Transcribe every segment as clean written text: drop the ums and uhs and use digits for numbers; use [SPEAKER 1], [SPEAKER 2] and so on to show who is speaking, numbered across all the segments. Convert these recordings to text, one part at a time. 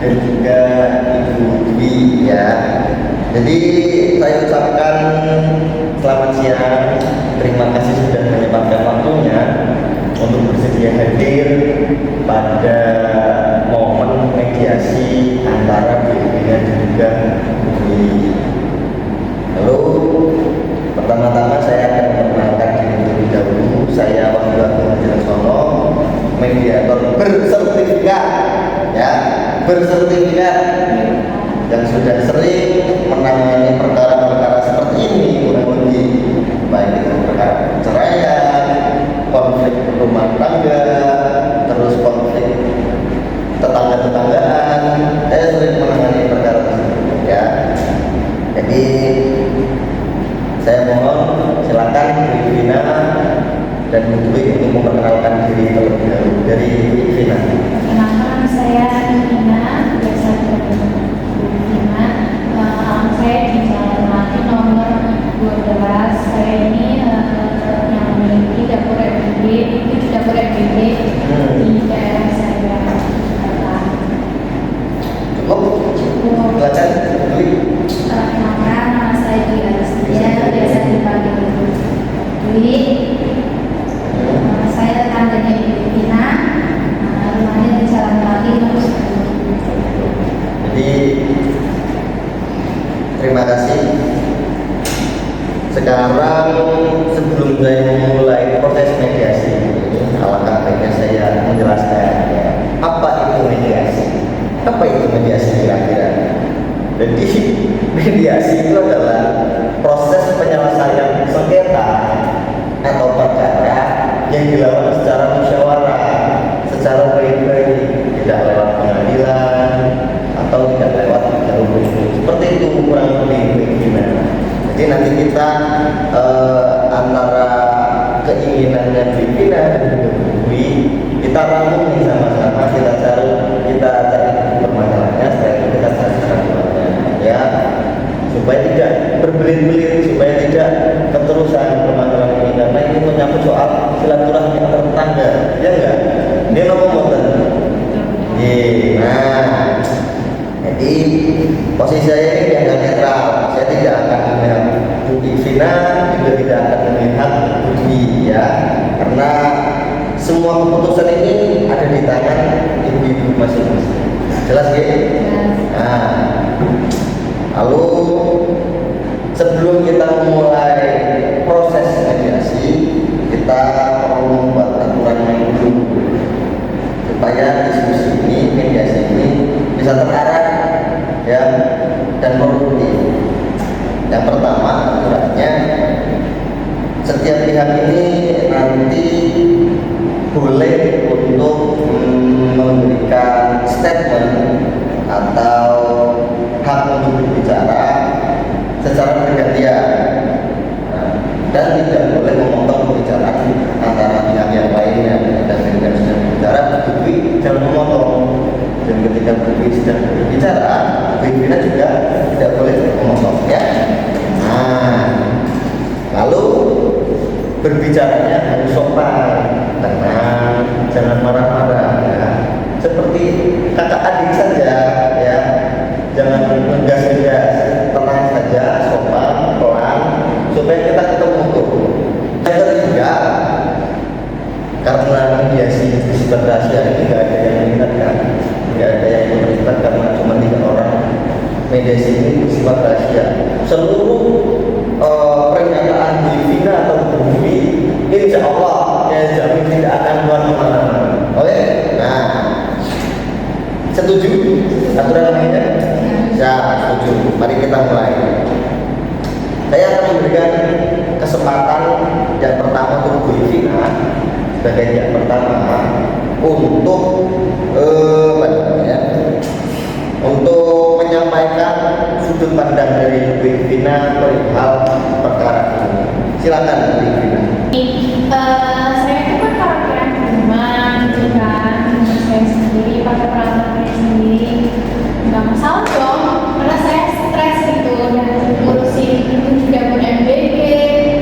[SPEAKER 1] dan juga Ibu Dwi ya. Jadi saya ucapkan selamat siang, terima kasih sudah menyempatkan waktunya untuk bersedia hadir pada momen mediasi antara Bu Vina dan juga Bu Dwi. Lalu pertama-tama saya akan memperkenalkan diri terlebih dahulu. Saya Wahyu Agung Sono, mediator bersertifikat ya, bersertifikat yang sudah sering menangani perkara-perkara seperti ini, kurang lebih baik itu perkara perceraian, konflik rumah tangga, terus konflik tetangga-tetanggaan. Saya sering menangani perkara tersebut ya. Jadi saya mohon silakan Bu Vina dan Bu Dwi untuk memperkenalkan diri terlebih dahulu. Dari Bu Vina.
[SPEAKER 2] Perkenalkan, saya Vina, biasa dipanggil Bu Vina. Alamat saya di Jalan Melati nomor 12. Saya ini yang memiliki dapur FBB, itu dapur FBB di daerah saya.
[SPEAKER 1] Cukup? Silakan Bu Dwi.
[SPEAKER 2] Perkenalkan, nama saya Dwi Aristia, biasa dipanggil Bu Dwi. Saya tetangganya Ibu Vina, rumahnya di Jalan Melati nomor 10.
[SPEAKER 1] Jadi terima kasih. Sekarang sebelum saya memulai proses mediasi ini, alangkah baiknya saya menjelaskan ya, apa itu mediasi. Apa itu mediasi kira-kira? Jadi mediasi itu adalah proses penyelesaian sengketa atau perkara yang dilakukan secara musyawarah, secara baik-baik, tidak lewat pengadilan atau tidak lewat jalur hukum. Seperti itu kurang lebih gimana. Jadi nanti kita antara keinginannya Bu Vina dan Bu Dwi, kita rangkum nih sama-sama, kita cari permasalahannya, setelah itu kita cari kesimpulannya ya, supaya tidak berbelit-belit, supaya tidak keterusan permasalahan ini, karena ini menyangkut soal silaturahmi antar tetangga, ya enggak? Dia ngomong nah, jadi posisi saya ini agak netral. Saya tidak akan memihak Bu Vina, juga tidak akan memihak Bu Dwi ya, karena semua keputusan ini ada di tangan ibu-ibu masing-masing. Jelas ya? Nah, lalu sebelum kita memulai proses mediasi, kita perlu membuat aturan yang dulu supaya diskusi ini, mediasi ini bisa terarah ya dan produktif. Yang pertama, aturannya setiap pihak ini nanti boleh untuk memberikan statement atau hak untuk berbicara secara bergantian dan tidak boleh memotong pembicaraan antara pihak yang lainnya. Dan ketika sedang berbicara, Bu Dwi jangan memotong, dan ketika Bu Dwi sedang berbicara, Bu Vina juga tidak boleh memotong ya. Nah, lalu berbicaranya harus sopan, tenang, jangan marah-marah ya. Seperti kakak adik saja ya, jangan ngegas-ngegas, tenang saja, sopan, pelan, supaya kita ketemu tuh. Yang ketiga, karena mediasi bersifat rahasia, tidak ada yang mengingatkan, tidak ada yang memerintahkan, karena cuma 3 orang. Mediasi ini bersifat rahasia. Seluruh pernyataan Bu Vina atau Bu Dwi, insya Allah ya jamin tidak akan keluar kemana-mana. Oke? Nah, setuju aturan mainnya? Ya, setuju. Mari kita mulai. Saya akan memberikan kesempatan yang pertama untuk Bu Vina sebagai yang pertama untuk untuk menyampaikan sudut pandang dari Bu Vina perihal perkara ini. Silakan Bu Vina.
[SPEAKER 2] Saya itu kan karakter rumah gitu kan, saya sendiri pakai peralatan saya sendiri, nggak masalah dong, karena saya stres gitu dan ngurusin itu juga punya MBG.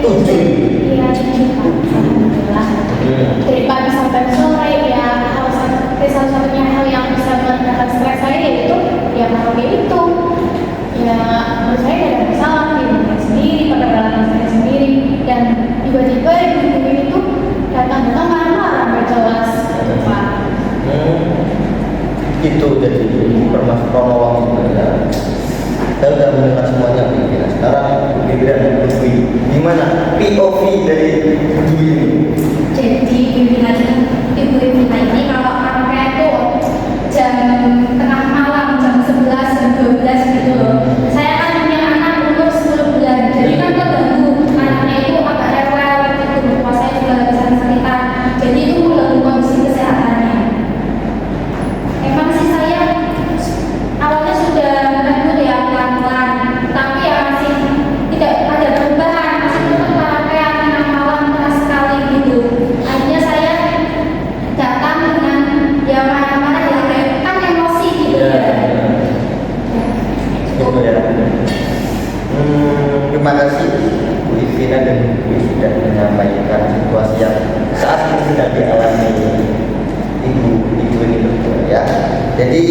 [SPEAKER 2] Iya, alhamdulillah. Dari pagi sampai sore ya, salah satunya hal yang bisa menenangkan stres saya itu
[SPEAKER 1] POV dari Dwi ini.
[SPEAKER 2] Jadi ibu Vina ini kalau karaoke itu jam tengah malam, jam 11, jam 12 gitu loh. Saya kan punya anak umur 10 bulan, jadi kan terganggu anaknya itu agak rewel gitu, puasanya juga nggak bisa kesakitan. Jadi itu mengganggu kondisi kesehatannya. Emang sih saya awalnya sudah menegur ya pelan-pelan, tapi ya masih tidak ada perubahan, masih tetap karaoke tengah malam keras sekali gitu. Akhirnya saya datang dengan ya marah-marah ya kayak kan emosi gitu ya.
[SPEAKER 1] Gitu ya. Terima kasih Bu Ivina dan Bu sudah menyampaikan situasi yang saat ini sedang dialami ibu ini berdua ya. Jadi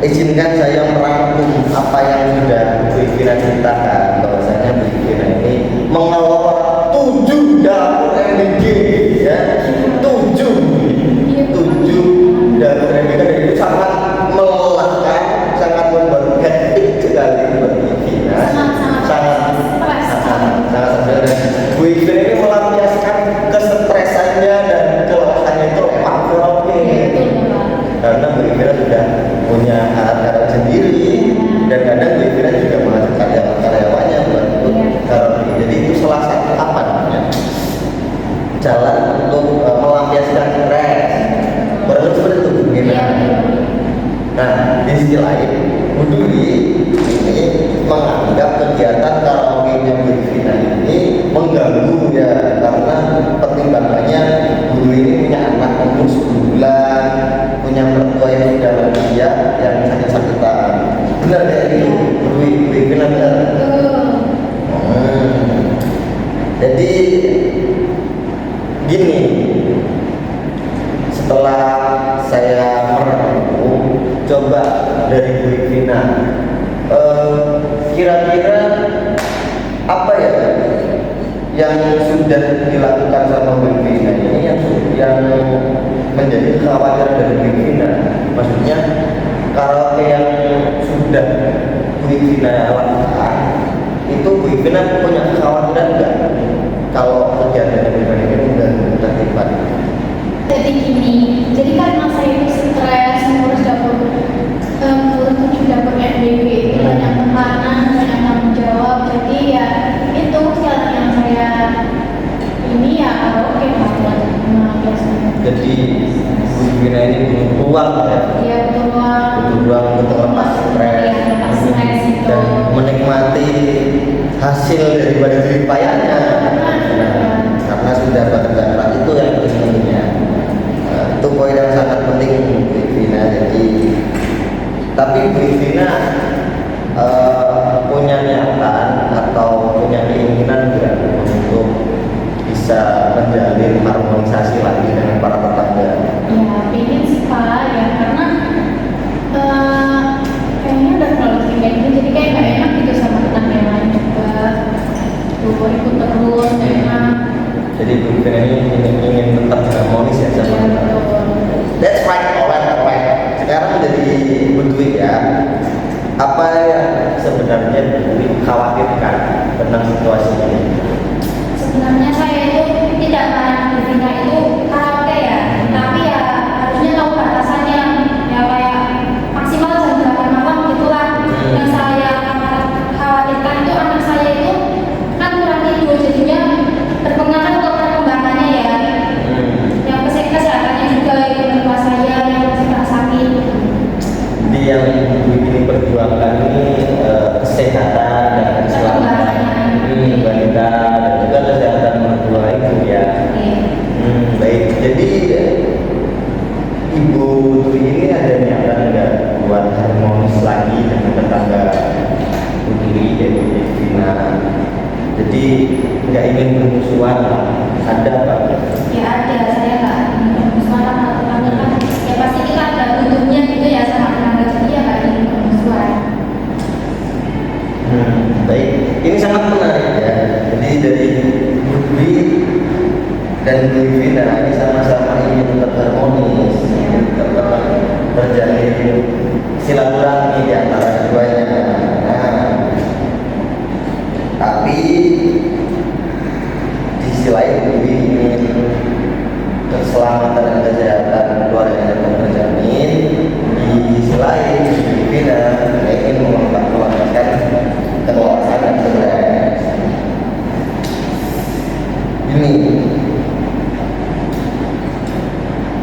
[SPEAKER 1] izinkan saya merangkum apa yang sudah Bu Ivina ceritakan, bahwasanya Bu Ivina ini mengelola 7 dapur MBG ya, 7 dapur MBG, dan itu sangat melelahkan, sangat membuat hektik sekali buat Bu Ivina. sangat dan Bu Ivina ini melampiaskan kesetresannya dan kelelahannya itu lewat karaoke. Karena Bu Ivina sudah punya alat-alat sendiri, dan kadang Bu Ivina juga mengajak karyawannya buat karaoke. Jadi itu salah satu apa namanya jalan untuk melampiaskan stres. Kurang lebih seperti itu Bu Ivina. Nah, di sisi lain, Bu Dwi ini menganggap kegiatan karaoke-nya Bu Ivina ini mengganggu ya, karena pertimbangannya Bu Dwi ini punya anak umur 10 bulan, punya mertua yang sudah lansia yang sakit-sakitan. Benar ya itu, Bu Ivina benar. Jadi gini, setelah saya merenung coba dari Bu Ivina, kira-kira apa ya yang sudah dilakukan sama Bu Ivina ini yang menjadi kekhawatiran dari Bu Ivina? Maksudnya karaoke yang sudah Bu Ivina lakukan itu Bu Ivina punya kekhawatiran enggak kalau kegiatan Bu Ivina ini enggak terlibat?
[SPEAKER 2] Jadi gini, jadi karena saya itu stres ngurus dapur, ngurus 7 dapur MBG itu banyak tekanan, banyak tanggung jawab. Jadi ya itu jalan yang saya ini ya karaoke banget.
[SPEAKER 1] Jadi Bu Ivina ini butuh ruang ya.
[SPEAKER 2] Iya betul ruang.
[SPEAKER 1] Butuh ruang untuk lepas stres,
[SPEAKER 2] Lepas stres itu.
[SPEAKER 1] dan menikmati hasil daripada jerih payahnya. Karena sudah bergerak itu yang pentingnya. Itu poin yang sangat penting Bu Ivina. Jadi tapi Bu Ivina punya niatan atau punya keinginan juga untuk bisa menjalin harmonisasi lagi dengan para tetangga.
[SPEAKER 2] Ya pengen sih Pak ya, karena kayaknya udah terlalu sering kayak gitu, jadi kayak nggak enak gitu sama tetangga yang lain juga. Tuh ikut terus enak.
[SPEAKER 1] Jadi Bu Ivina ini ingin tetap harmonis ya sama
[SPEAKER 2] Ya
[SPEAKER 1] tetangga.
[SPEAKER 2] betul.
[SPEAKER 1] That's right, alright. Sekarang dari Bu Dwi ya, apa yang sebenarnya Bu Dwi khawatirkan tentang situasi ini?
[SPEAKER 2] Sebenarnya saya itu tidak melarang Bu Ivina itu karaoke ya, tapi ya harusnya tahu batasannya. Ya kayak maksimal jam 8 malam gitulah. Yang saya khawatirkan itu anak saya itu kan kurang tidur, jadinya berpengaruh untuk perkembangannya ya. Yang kesehatannya juga itu mertua saya yang sedang sakit.
[SPEAKER 1] Jadi yang Bu ini perjuangkan ini kesehatan dan keselamatan balita dan juga kesehatan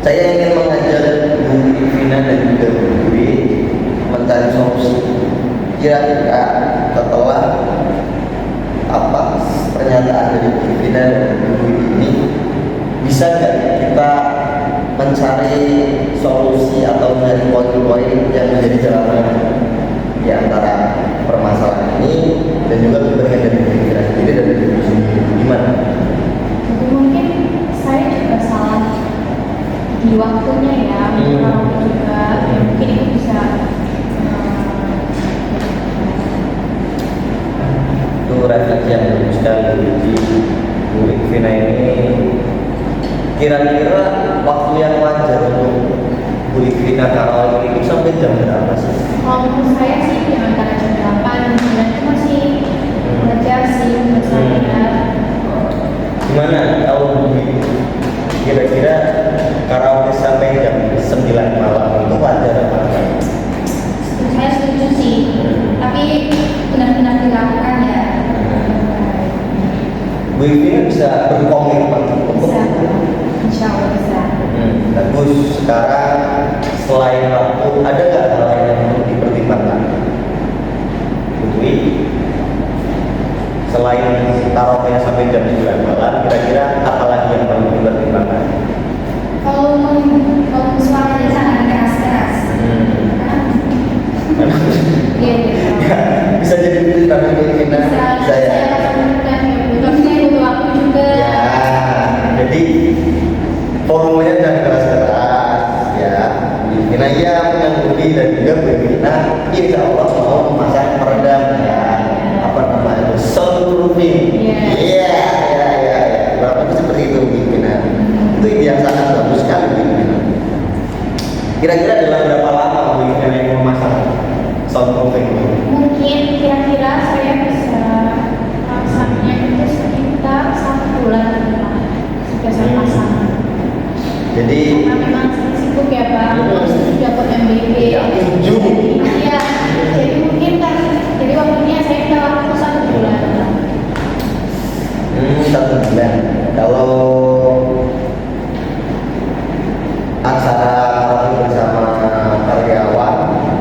[SPEAKER 1] Saya ingin mengajak Bu Ivina dan juga Bu Dwi mencari solusi. Kira-kira setelah apa pernyataan dari Bu Ivina dan Bu Dwi ini, bisa nggak kita mencari solusi atau mencari poin-poin yang menjadi jalan di antara permasalahan ini dan juga kepentingan dari pikiran sendiri dan dari diri sendiri gimana?
[SPEAKER 2] Mungkin saya juga salah di waktunya ya, kalau juga ya mungkin itu bisa
[SPEAKER 1] Itu refleksi yang bagus sekali di Bu Ivina ini. Kira-kira waktu yang wajar untuk Bu Ivina karaoke itu sampai jam berapa sih?
[SPEAKER 2] kalau menurut saya sih di antara jam 8 dan 9 itu masih wajar sih menurut saya.
[SPEAKER 1] Gimana kalau begitu? Kira-kira karaoke sampai jam 9 malam itu wajar apa enggak?
[SPEAKER 2] Saya setuju sih, tapi benar-benar dilakukan ya.
[SPEAKER 1] Bu Ivina bisa berkomitmen untuk
[SPEAKER 2] Bisa, insya Allah bisa.
[SPEAKER 1] Bagus. Sekarang selain waktu ada nggak hal lain yang perlu dipertimbangkan? Bu Dwi, selain karaoke sampai jam 9 malam, kira-kira apa lagi yang perlu dipertimbangkan?
[SPEAKER 2] Kalau suaranya sangat keras-keras, iya gitu.
[SPEAKER 1] Bisa jadi pertimbangan Bu Ivina.
[SPEAKER 2] Saya
[SPEAKER 1] Saya
[SPEAKER 2] lakukan ya, tapi saya butuh waktu juga.
[SPEAKER 1] ya, jadi volumenya jangan keras-keras ya. Bu Ivina iya menangguti dan juga Bu Ivina insya Allah mau memasang peredam ya, apa namanya itu soundproofing. Iya ya. Berapa itu seperti itu Bu Ivina. Itu ide yang sangat bagus sekali Bu Ivina. Kira-kira dalam berapa lama Bu Ivina yang memasang soundproofing ini?
[SPEAKER 2] Mungkin kira-kira saya bisa masaknya itu sekitar 1 bulan lah, sudah saya pasang.
[SPEAKER 1] Jadi
[SPEAKER 2] Karena memang sibuk ya Pak, terus juga buat MBB.
[SPEAKER 1] Ya, tujuh.
[SPEAKER 2] Iya, jadi mungkin kan, jadi waktunya saya minta waktu 1 bulan.
[SPEAKER 1] 1 bulan. Kalau acara karaoke bersama karyawan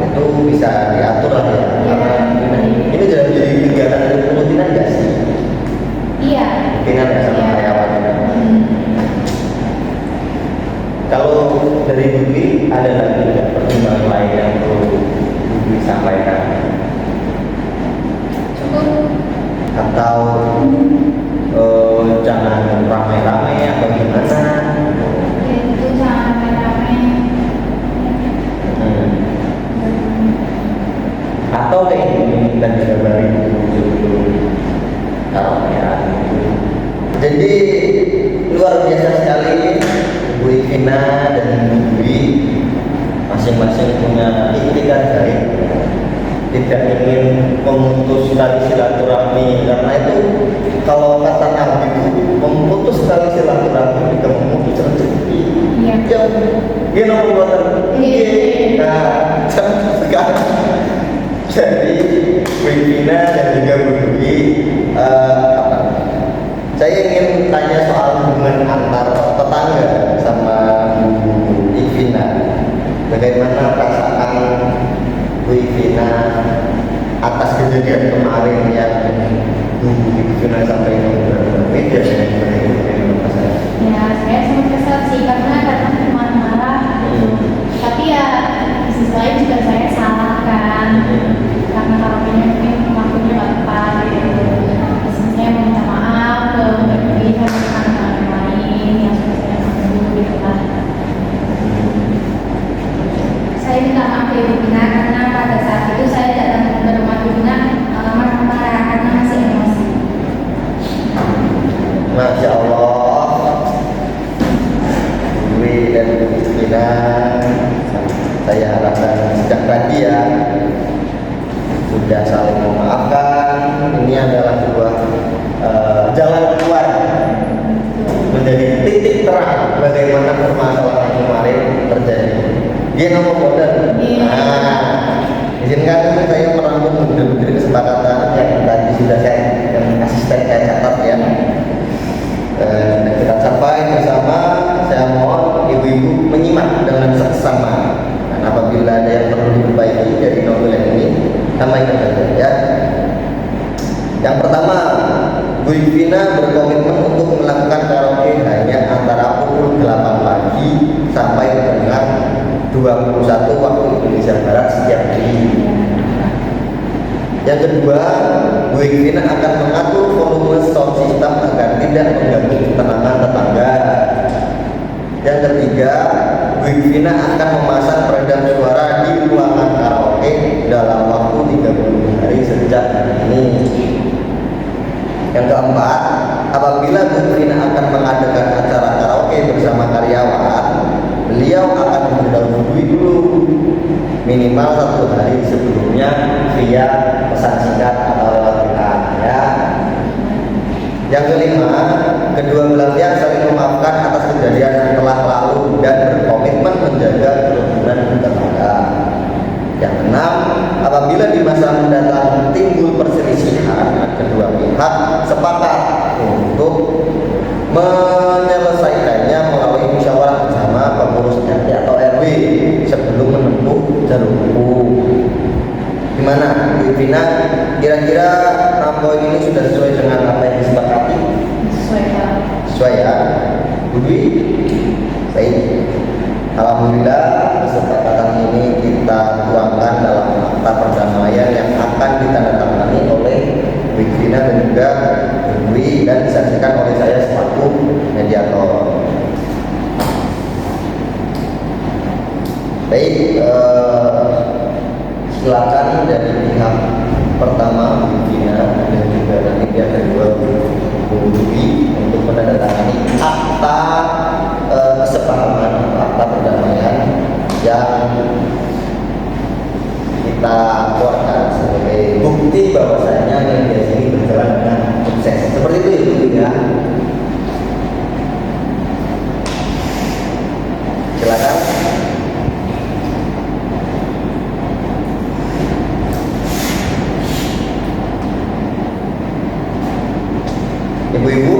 [SPEAKER 1] itu bisa diatur lah ya. Karena ini jadi kegiatan rutinan nggak sih?
[SPEAKER 2] Iya.
[SPEAKER 1] Rutinan ya sama karyawan. Kalau dari Bu Dwi ada lagi nggak pertimbangan lain yang perlu Bu Dwi sampaikan?
[SPEAKER 2] Cukup.
[SPEAKER 1] Atau jangan ramai-ramai atau gimana?
[SPEAKER 2] Ya itu jangan rame-rame.
[SPEAKER 1] Atau kayak gini dan digabari dulu karaokean. Jadi luar biasa sekali Bu Ivina dan Bu Dwi masing-masing punya ikhtiar baik, tidak ingin memutus tali silaturahmi, karena itu kalau kata Nabi itu memutus tali silaturahmi juga memutus rezeki.
[SPEAKER 2] Iya.
[SPEAKER 1] Ya nomor buatan. Nah, sekarang jadi Bu Ivina dan juga Bu Dwi, saya ingin tanya soal hubungan antar tetangga sama Bu Ivina. Bagaimana perasaan Bu Ivina atas kejadian kemarin yang Bu Ivina sampai berbeda dengan Bu Ivina saya?
[SPEAKER 2] Ya, saya sempat kesal sih karena kadang marah-marah gitu. Tapi ya di sisi lain juga saya salah kan, karena karaoke-nya mungkin waktunya nggak tepat gitu. Di sini saya mau minta maaf ke Mbak Dewi sama teman-teman yang lain yang sudah saya ganggu gitu lah. Saya minta maaf ya Bu Gina, karena pada saat itu saya datang ke rumah Bu Gina marah-marah karena masih emosi.
[SPEAKER 1] Masya Allah, Bu Dwi dan Bu Ivina, saya harapkan sejak tadi ya sudah saling memaafkan. Ini adalah sebuah jalan keluar, menjadi titik terang bagaimana permasalahan kemarin terjadi. Dia ngomong modal. Nah, izinkan saya merangkum benar-benar kesepakatan yang tadi sudah saya yang asisten saya catat ya. Dan kita capai bersama. Saya mohon ibu-ibu menyimak dengan seksama. Dan apabila ada yang perlu diperbaiki dari novel yang ini, sampaikan saja ya. Yang pertama, Bu Ivina berkomitmen untuk melakukan karaoke hanya antara pukul 8 pagi sampai dengan 21 waktu Indonesia Barat setiap hari. Yang kedua, Bu Ivina akan mengatur volume sound system agar tidak mengganggu ketenangan tetangga. Yang ketiga, Bu Ivina akan memasang peredam suara di ruangan karaoke dalam waktu 30 hari sejak hari ini. Yang keempat, apabila Bu Ivina akan mengadakan acara karaoke bersama karyawan, beliau akan mendahului dulu minimal 1 hari sebelumnya via pesan singkat atau lewat WA ya. Yang kelima, kedua belah pihak saling memaafkan atas kejadian yang telah lalu dan berkomitmen menjaga kerukunan tetangga. Yang keenam, apabila di masa mendatang timbul perselisihan, kedua pihak sepakat untuk menyelesaikannya melalui musyawarah bersama pengurus RT atau RW sebelum menempuh jalur hukum. Gimana, Bu Ivina? Kira-kira 6 poin ini sudah sesuai dengan apa yang disepakati?
[SPEAKER 2] Sesuai Pak.
[SPEAKER 1] Sesuai ya, Bu Dwi? Baik. Alhamdulillah kesepakatan ini kita tuangkan dalam akta perdamaian yang akan ditandatangani oleh Bu Ivina dan juga Bu Dwi dan disaksikan oleh saya selaku mediator. Baik, silakan dari pihak pertama Bu Ivina dan juga nanti pihak kedua Bu Dwi untuk menandatangani akta kesepahaman, akta perdamaian yang kita keluarkan sebagai bukti bahwasanya mediasi ini berjalan dengan sukses. Seperti itu ya Bu ya. Silakan. Ibu-ibu,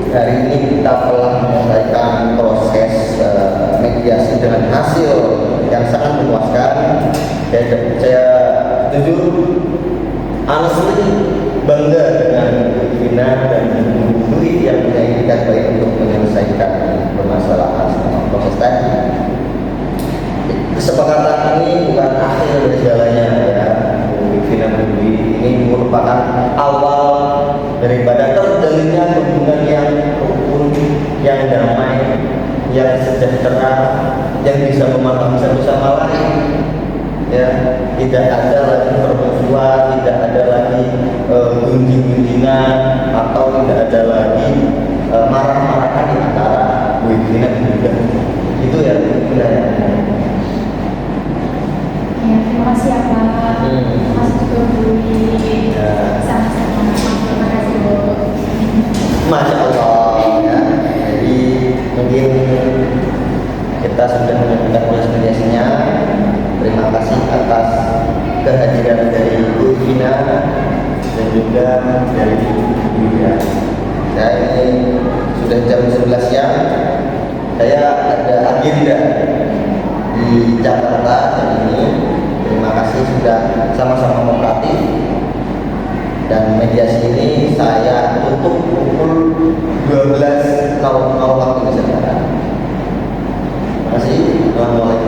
[SPEAKER 1] hari ini kita telah menyelesaikan proses mediasi dengan hasil yang sangat memuaskan. Saya jujur, honestly bangga dengan Bu Ivina dan Bu Dwi yang punya itikat baik untuk menyelesaikan permasalahan selama proses tadi. Kesepakatan ini bukan akhir dari segalanya ya. Bu Ivina dan Bu Dwi ini merupakan awal daripada terjalinnya hubungan yang rukun, yang damai, yang sejahtera, yang bisa memahami satu sama lain. Ya, tidak ada lagi permusuhan, tidak ada lagi gunjing-gunjingan, atau tidak ada lagi marah-marahan di antara Bu Ivina dan juga itu ya Bu Ivina ya.
[SPEAKER 2] Ya, terima kasih ya Pak. Terima kasih juga Bu Dwi. Sama-sama. Terima kasih Bu.
[SPEAKER 1] Masya Allah ya. Jadi mungkin kita sudah menyelesaikan proses mediasinya. Terima kasih atas kehadiran dari Bu Ivina dan juga dari Bu Ivina. Saya ini sudah jam 11 siang. Saya ada agenda di Jakarta hari ini. Terima kasih sudah sama-sama kooperatif. Dan mediasi ini saya tutup pukul 12.00 waktu Indonesia Barat. Terima kasih. Assalamualaikum.